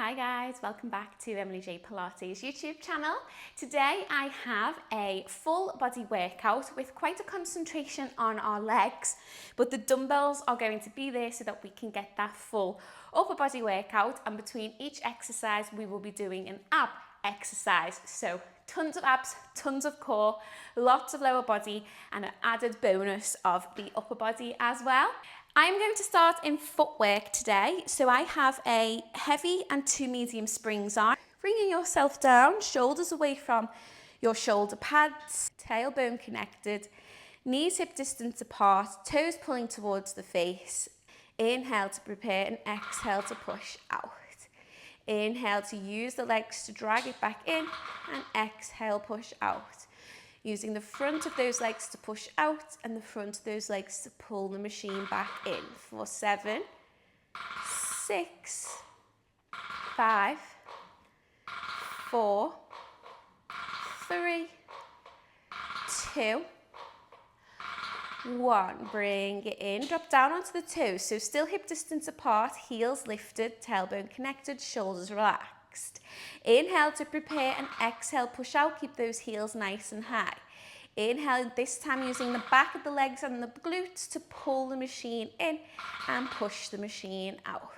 Hi guys, welcome back to EMILY J Pilates YouTube channel. Today I have a full body workout with quite a concentration on our legs, but the dumbbells are going to be there so that we can get that full upper body workout, and between each exercise we will be doing an ab exercise. So tons of abs, tons of core, lots of lower body, and an added bonus of the upper body as well. I'm going to start in footwork today. So I have a heavy and 2 medium springs on. Bringing yourself down, shoulders away from your shoulder pads, tailbone connected, knees hip distance apart, toes pulling towards the face. Inhale to prepare and exhale to push out. Inhale to use the legs to drag it back in, and exhale, push out. Using the front of those legs to push out and the front of those legs to pull the machine back in for 7, 6, 5, 4, 3, 2, 1. Bring it in, drop down onto the toes. So still hip distance apart, heels lifted, tailbone connected, shoulders relaxed. Inhale to prepare and exhale, push out, keep those heels nice and high. Inhale, this time using the back of the legs and the glutes to pull the machine in and push the machine out.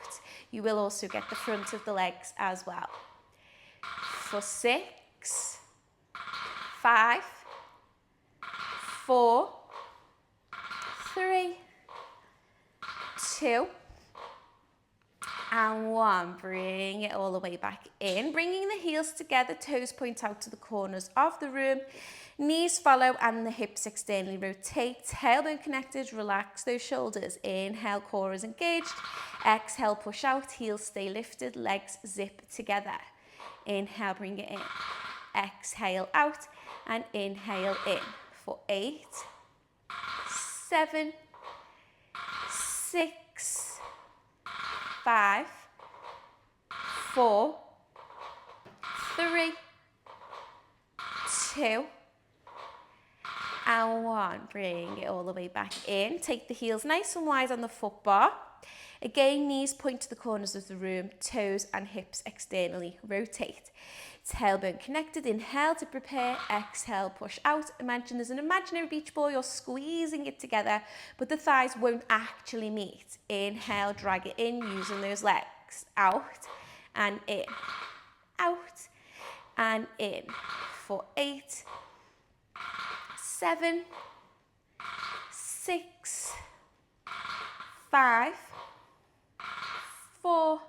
You will also get the front of the legs as well. For 6, 5, 4, 3, 2, and 1. Bring it all the way back in. Bringing the heels together, toes point out to the corners of the room. Knees follow and the hips externally rotate. Tailbone connected, relax those shoulders. Inhale, core is engaged. Exhale, push out, heels stay lifted, legs zip together. Inhale, bring it in. Exhale out and inhale in for 8, 7, 6, 5, 4, 3, 2, and 1. Bring it all the way back in. Take the heels nice and wide on the foot bar. Again, knees point to the corners of the room, toes and hips externally rotate. Tailbone connected, inhale to prepare, exhale, push out. Imagine there's an imaginary beach ball, you're squeezing it together, but the thighs won't actually meet. Inhale, drag it in, using those legs. Out and in, out and in for 8, 7, 6, 5, 4,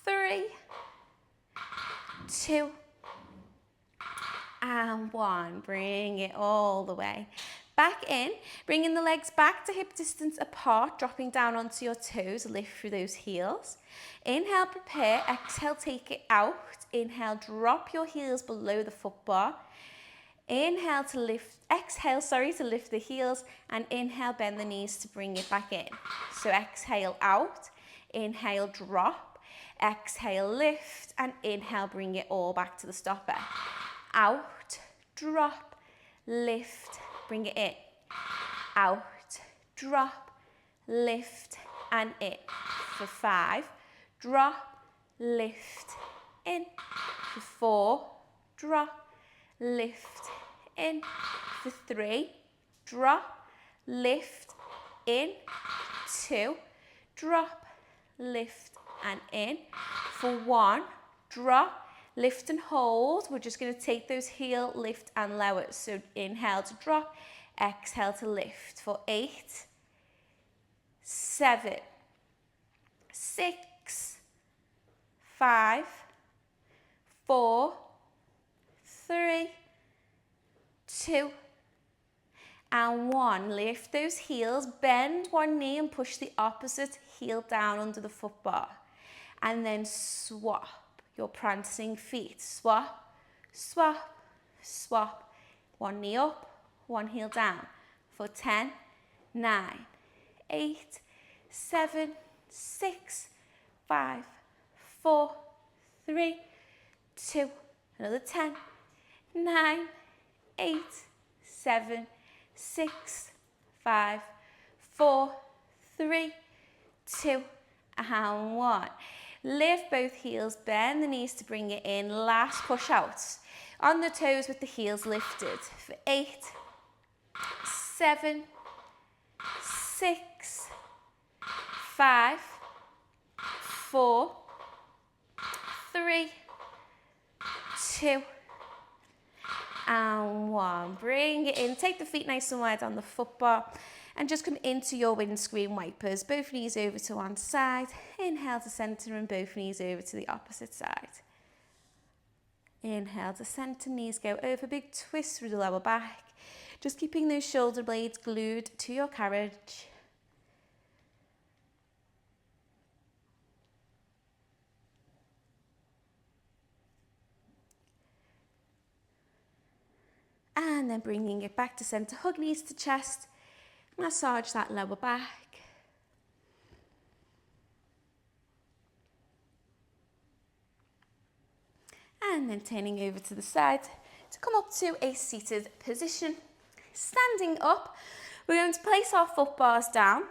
3, 2, and 1. Bring it all the way back in, bringing the legs back to hip distance apart, dropping down onto your toes, lift through those heels. Inhale, prepare, exhale, take it out. Inhale, drop your heels below the foot bar. Inhale to lift, exhale, to lift the heels, and inhale, bend the knees to bring it back in. So exhale out, inhale, drop, exhale, lift, and inhale, bring it all back to the stopper. Out, drop, lift, bring it in. Out, drop, lift, and in. For 5, drop, lift, in. For 4, drop, lift, in. For 3, drop, lift, in. 2, drop, lift, and in. For 1, drop, lift and hold. We're just going to take those heel, lift and lower. So inhale to drop, exhale to lift for 8, 7, 6, 5, 4, 3, 2, and 1. Lift those heels, bend one knee and push the opposite heel down under the foot bar. And then swap your prancing feet. Swap, swap, swap. One knee up, one heel down. For 10, 9, 8, 7, 6, 5, 4, 3, 2. Another 10, 9, 8, 7, 6, 5, 4, 3, 2, and 1. Lift both heels, bend the knees to bring it in. Last push out. On the toes with the heels lifted for 8, 7, 6, 5, 4, 3, 2, and 1. Bring it in. Take the feet nice and wide on the foot bar and just come into your windscreen wipers. Both knees over to one side. Inhale to center and both knees over to the opposite side. Inhale to center, knees go over, big twist through the lower back. Just keeping those shoulder blades glued to your carriage. And then bringing it back to center, hug knees to chest, massage that lower back. And then turning over to the side to come up to a seated position. Standing up, we're going to place our foot bars down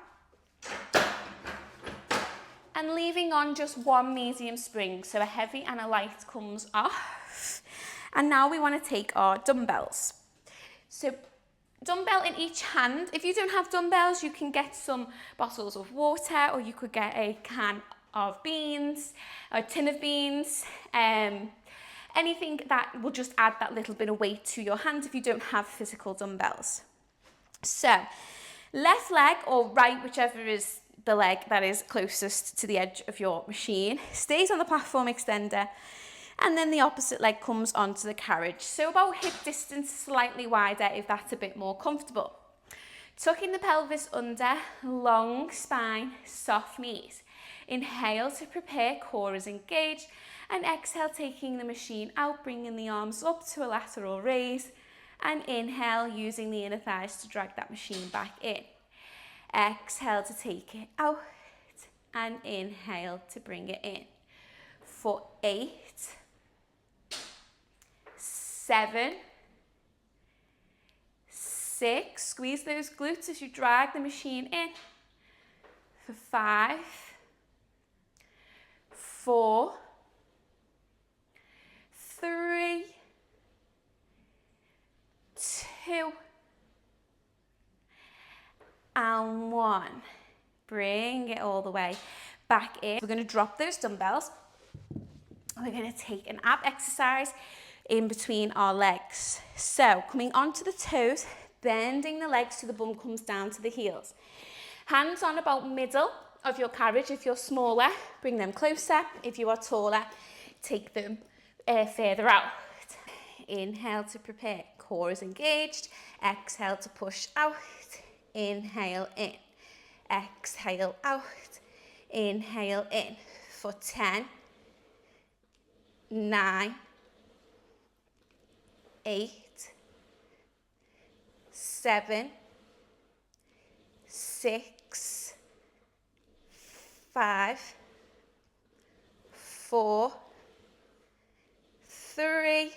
and leaving on just one medium spring, so a heavy and a light comes off. And now we want to take our dumbbells. So dumbbell in each hand. If you don't have dumbbells, you can get some bottles of water, or you could get a can of beans, a tin of beans, anything that will just add that little bit of weight to your hand if you don't have physical dumbbells. So left leg or right, whichever is the leg that is closest to the edge of your machine, stays on the platform extender, and then the opposite leg comes onto the carriage. So about hip distance, slightly wider if that's a bit more comfortable. Tucking the pelvis under, long spine, soft knees. Inhale to prepare, core is engaged, and exhale, taking the machine out, bringing the arms up to a lateral raise, and inhale, using the inner thighs to drag that machine back in. Exhale to take it out, and inhale to bring it in. For 8, 7, 6, squeeze those glutes as you drag the machine in. For 5, 4, 3, 2, and 1. Bring it all the way back in. We're going to drop those dumbbells. We're going to take an ab exercise in between our legs. So coming onto the toes, bending the legs so the bum comes down to the heels. Hands on about middle of your carriage. If you're smaller, bring them closer. If you are taller, take them further out. Inhale to prepare, core is engaged. Exhale to push out. Inhale in. Exhale out. Inhale in. For 10, 9, 8, 7, 6, 5, 4, 3,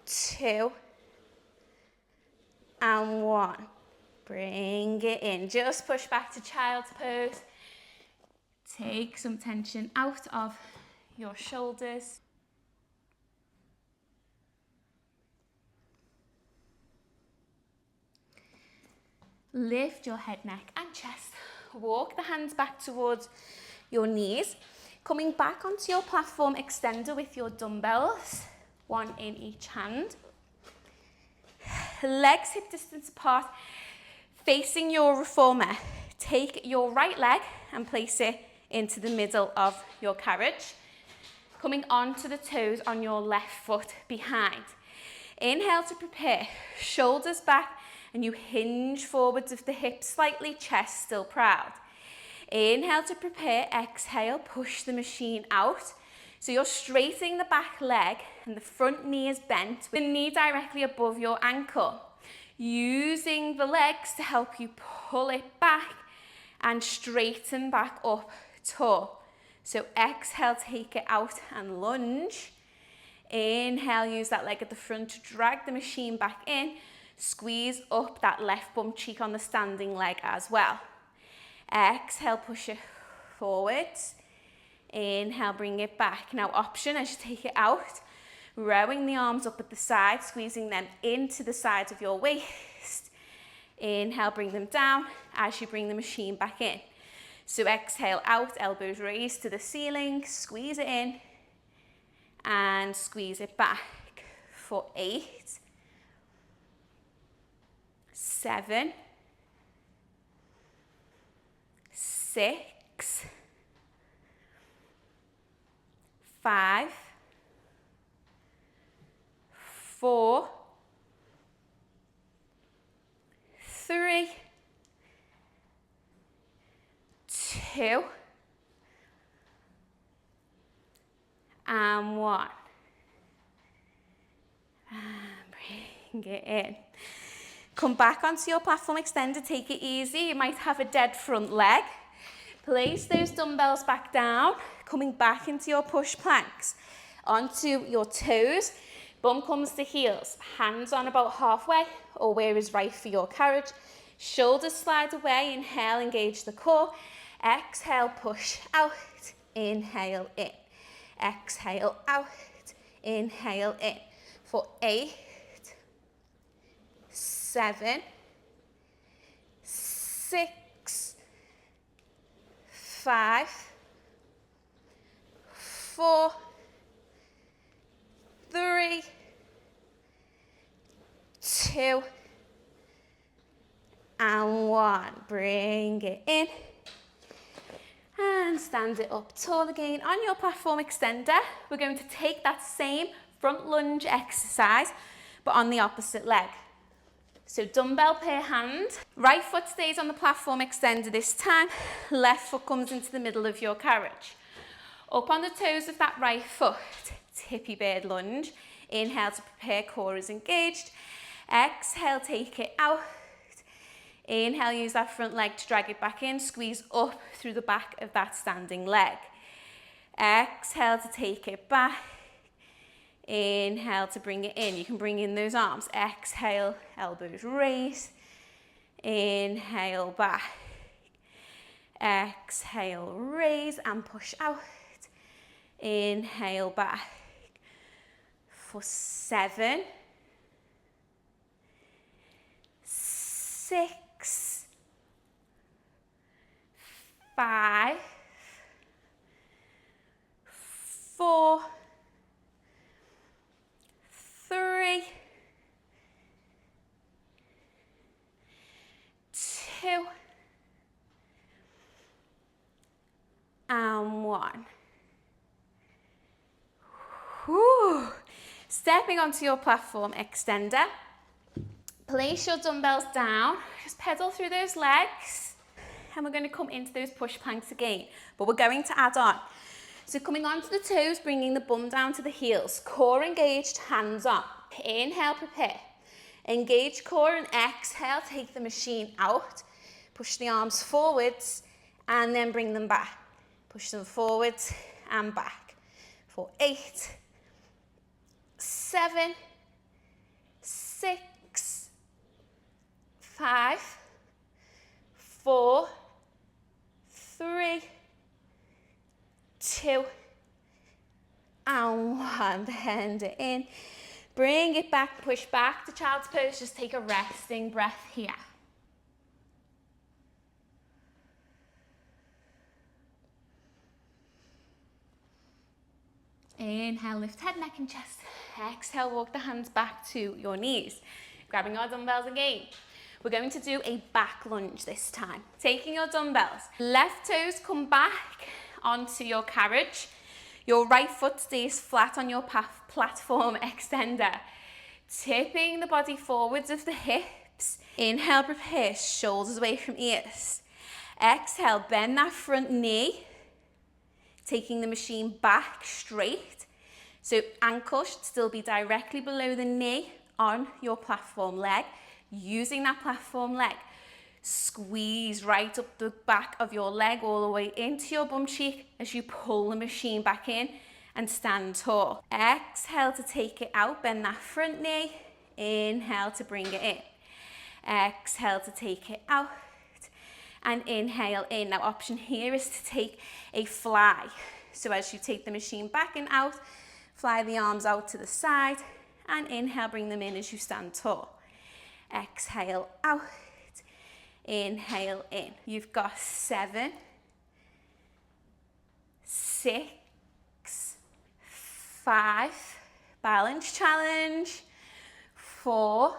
2, and 1. Bring it in. Just push back to child's pose. Take some tension out of your shoulders. Lift your head, neck, and chest. Walk the hands back towards your knees. Coming back onto your platform extender with your dumbbells, one in each hand. Legs hip distance apart, facing your reformer. Take your right leg and place it into the middle of your carriage. Coming onto the toes on your left foot behind. Inhale to prepare, shoulders back, and you hinge forwards of the hips slightly, chest still proud. Inhale to prepare, exhale, push the machine out. So you're straightening the back leg and the front knee is bent with the knee directly above your ankle. Using the legs to help you pull it back and straighten back up tall. So exhale, take it out and lunge. Inhale, use that leg at the front to drag the machine back in. Squeeze up that left bum cheek on the standing leg as well. Exhale, push it forwards. Inhale, bring it back. Now option as you take it out, rowing the arms up at the side, squeezing them into the sides of your waist. Inhale, bring them down as you bring the machine back in. So exhale out, elbows raised to the ceiling, squeeze it in and squeeze it back for 8, 7, 6, 5, 4, 3, 2, and 1. And bring it in. Come back onto your platform extender, take it easy. You might have a dead front leg. Place those dumbbells back down, coming back into your push planks. Onto your toes, bum comes to heels, hands on about halfway or where is right for your carriage. Shoulders slide away, inhale, engage the core. Exhale, push out, inhale in. Exhale out, inhale in. For 8, 7, 6, 5, 4, 3, 2, and 1. Bring it in. And stand it up tall again. On your platform extender, we're going to take that same front lunge exercise, but on the opposite leg. So dumbbell per hand. Right foot stays on the platform extender this time. Left foot comes into the middle of your carriage. Up on the toes of that right foot, tippy bird lunge. Inhale to prepare, core is engaged. Exhale, take it out. Inhale, use that front leg to drag it back in. Squeeze up through the back of that standing leg. Exhale to take it back. Inhale to bring it in. You can bring in those arms. Exhale, elbows raised. Inhale, back. Exhale, raise and push out. Inhale, back. For 7, 6, 5, 4, 3, 2, and 1. Whew. Stepping onto your platform extender, place your dumbbells down, just pedal through those legs, and we're going to come into those push planks again, but we're going to add on. So coming onto the toes, bringing the bum down to the heels, core engaged, hands on. Inhale, prepare. Engage core and exhale, take the machine out. Push the arms forwards and then bring them back. Push them forwards and back. For 8, 7, 6, 5, 4, 3, 2, and 1. Bend it in. Bring it back, push back to child's pose. Just take a resting breath here. Inhale, lift head, neck and chest. Exhale, walk the hands back to your knees. Grabbing our dumbbells again. We're going to do a back lunge this time. Taking your dumbbells, left toes come back onto your carriage. Your right foot stays flat on your platform extender. Tipping the body forwards of the hips. Inhale, prepare, shoulders away from ears. Exhale, bend that front knee. Taking the machine back straight. So ankle should still be directly below the knee on your platform leg. Using that platform leg, squeeze right up the back of your leg all the way into your bum cheek as you pull the machine back in and stand tall. Exhale to take it out, bend that front knee. Inhale to bring it in. Exhale to take it out and inhale in. Now option here is to take a fly. So as you take the machine back and out, fly the arms out to the side, and inhale, bring them in as you stand tall. Exhale out, inhale in. You've got 7, 6, 5, balance challenge, 4,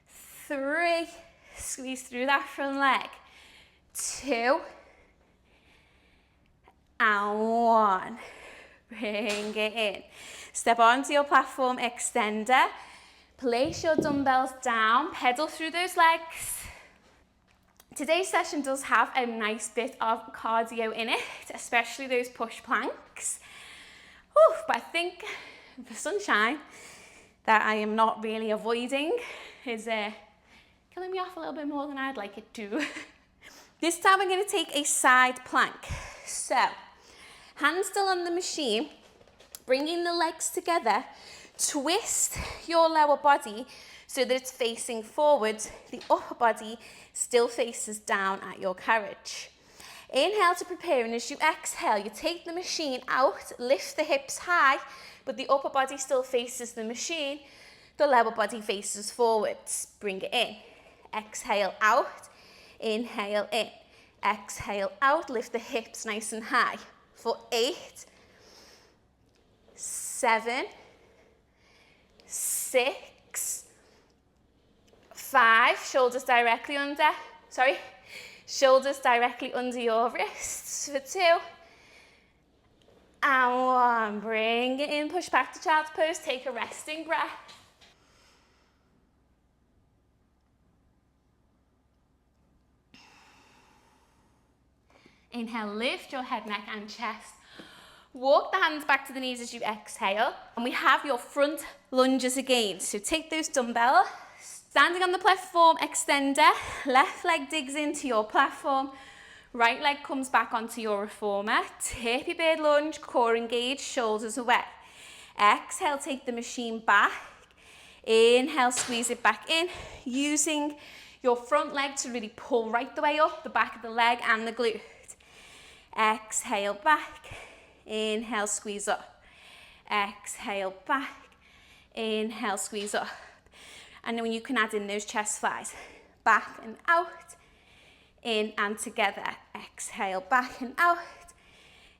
3, squeeze through that front leg, 2, and 1. Bring it in. Step onto your platform extender. Place your dumbbells down. Pedal through those legs. Today's session does have a nice bit of cardio in it, especially those push planks. Whew, but I think the sunshine that I am not really avoiding is killing me off a little bit more than I'd like it to. This time we're going to take a side plank. So, hands still on the machine, bringing the legs together, twist your lower body so that it's facing forwards. The upper body still faces down at your carriage. Inhale to prepare, and as you exhale, you take the machine out, lift the hips high, but the upper body still faces the machine. The lower body faces forwards. Bring it in. Exhale out, inhale in. Exhale out, lift the hips nice and high. For 8, 7, 6, 5, shoulders directly under your wrists. For 2, and 1. Bring it in, push back to child's pose, take a resting breath. Inhale, lift your head, neck and chest. Walk the hands back to the knees as you exhale. And we have your front lunges again. So take those dumbbells. Standing on the platform extender, left leg digs into your platform. Right leg comes back onto your reformer. Tippy bird lunge, core engaged, shoulders away. Exhale, take the machine back. Inhale, squeeze it back in. Using your front leg to really pull right the way up, the back of the leg and the glute. Exhale back, inhale, squeeze up. Exhale back, inhale, squeeze up. And then when you can add in those chest flies, back and out, in and together. Exhale back and out,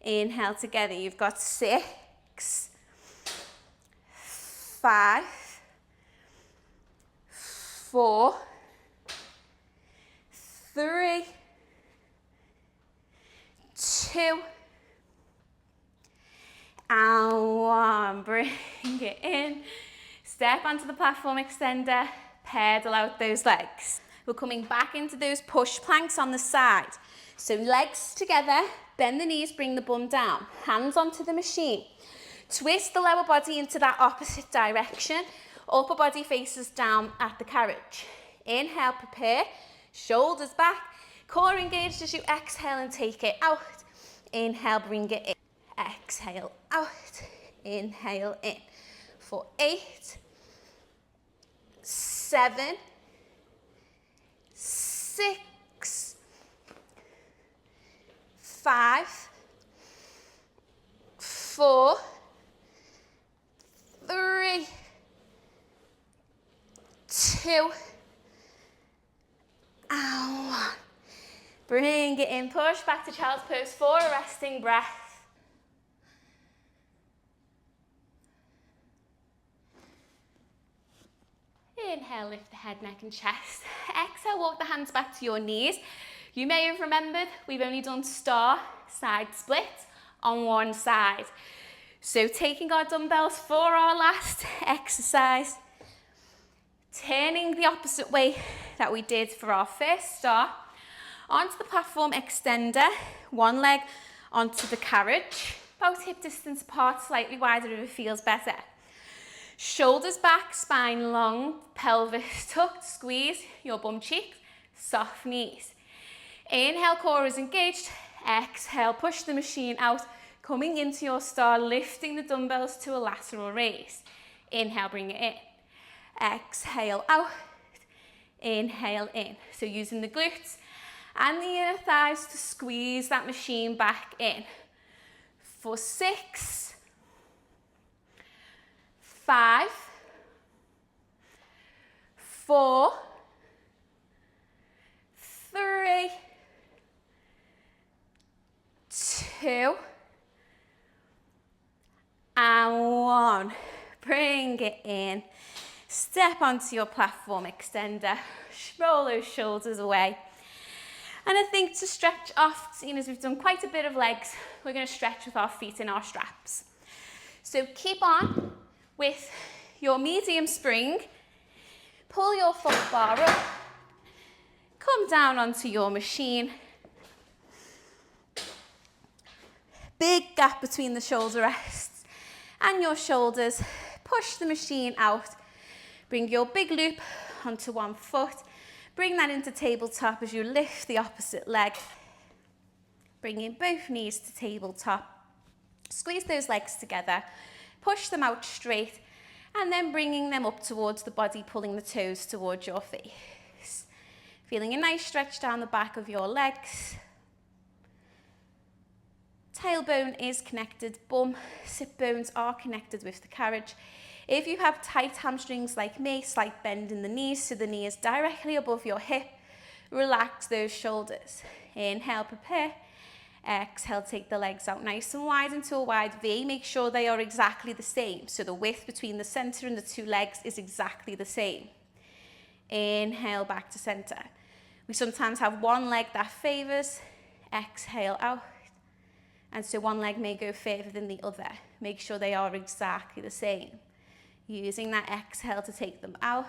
inhale together. You've got 6, 5, 4, 3, 2, and 1. Bring it in. Step onto the platform extender, pedal out those legs. We're coming back into those push planks on the side. So legs together, bend the knees, bring the bum down. Hands onto the machine. Twist the lower body into that opposite direction. Upper body faces down at the carriage. Inhale, prepare, shoulders back. Core engaged as you exhale and take it out. Inhale, bring it in. Exhale out. Inhale in. For 8, 7, 6, 5, 4, 3, 2, and 1. Bring it in, push back to child's pose for a resting breath. Inhale, lift the head, neck and chest. Exhale, walk the hands back to your knees. You may have remembered we've only done star side splits on one side. So taking our dumbbells for our last exercise, turning the opposite way that we did for our first star, onto the platform extender, one leg onto the carriage, about hip distance apart, slightly wider if it feels better. Shoulders back, spine long, pelvis tucked, squeeze your bum cheeks, soft knees. Inhale, core is engaged. Exhale, push the machine out, coming into your star, lifting the dumbbells to a lateral raise. Inhale, bring it in. Exhale out, inhale in. So using the glutes and the inner thighs to squeeze that machine back in. For 6, 5, 4, 3, 2, and 1. Bring it in. Step onto your platform extender. Roll those shoulders away. And I think to stretch off, seeing as we've done quite a bit of legs, we're going to stretch with our feet in our straps. So keep on with your medium spring. Pull your foot bar up. Come down onto your machine. Big gap between the shoulder rests and your shoulders. Push the machine out. Bring your big loop onto one foot. Bring that into tabletop as you lift the opposite leg. Bringing both knees to tabletop. Squeeze those legs together. Push them out straight. And then bringing them up towards the body, pulling the toes towards your face. Feeling a nice stretch down the back of your legs. Tailbone is connected. Bum, sit bones are connected with the carriage. If you have tight hamstrings like me, slight bend in the knees so the knee is directly above your hip. Relax those shoulders. Inhale, prepare. Exhale, take the legs out nice and wide into a wide V. Make sure they are exactly the same. So the width between the center and the two legs is exactly the same. Inhale, back to center. We sometimes have one leg that favors. Exhale out. And so one leg may go further than the other. Make sure they are exactly the same. Using that exhale to take them out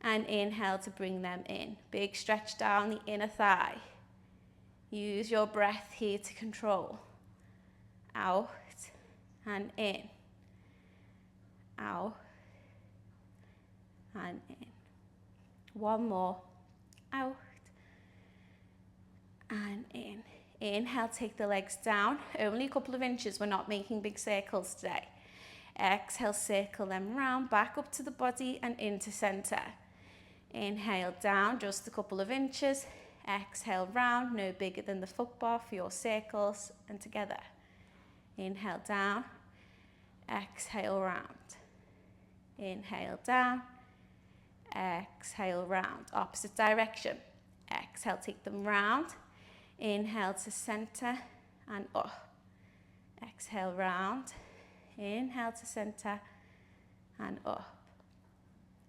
and inhale to bring them in. Big stretch down the inner thigh. Use your breath here to control. Out and in. Out and in. One more. Out and in. Inhale, take the legs down. Only a couple of inches. We're not making big circles today. Exhale, circle them round, back up to the body and into center. Inhale, down, just a couple of inches. Exhale, round, no bigger than the foot bar for your circles, and together. Inhale, down. Exhale, round. Inhale, down. Exhale, round. Opposite direction. Exhale, take them round. Inhale to center and up. Exhale, round. Inhale to center and up.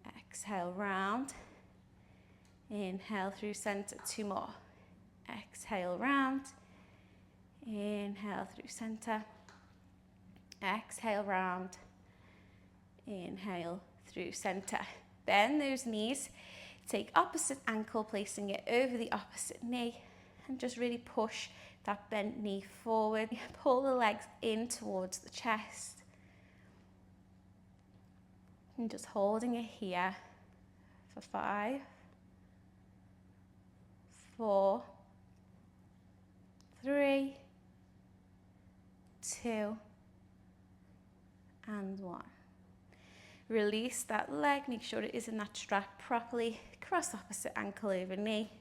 Exhale, round. Inhale through center, 2 more. Exhale, round. Inhale through center. Exhale, round. Inhale through center. Bend those knees. Take opposite ankle, placing it over the opposite knee. And just really push that bent knee forward. Pull the legs in towards the chest. And just holding it here for 5, 4, 3, 2, and 1. Release that leg, make sure it is in that strap properly. Cross opposite ankle over knee.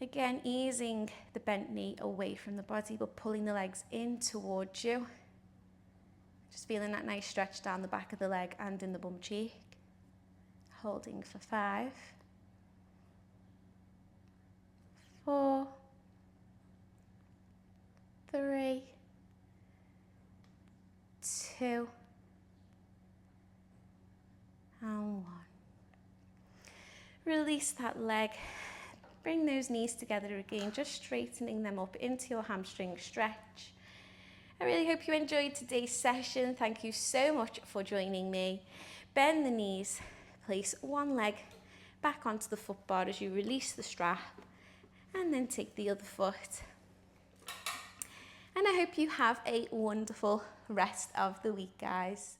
Again, easing the bent knee away from the body, but pulling the legs in towards you. Just feeling that nice stretch down the back of the leg and in the bum cheek. Holding for 5, 4, 3, 2, and 1. Release that leg. Bring those knees together again, just straightening them up into your hamstring stretch. I really hope you enjoyed today's session. Thank you so much for joining me. Bend the knees, place one leg back onto the foot bar as you release the strap, and then take the other foot. And I hope you have a wonderful rest of the week, guys.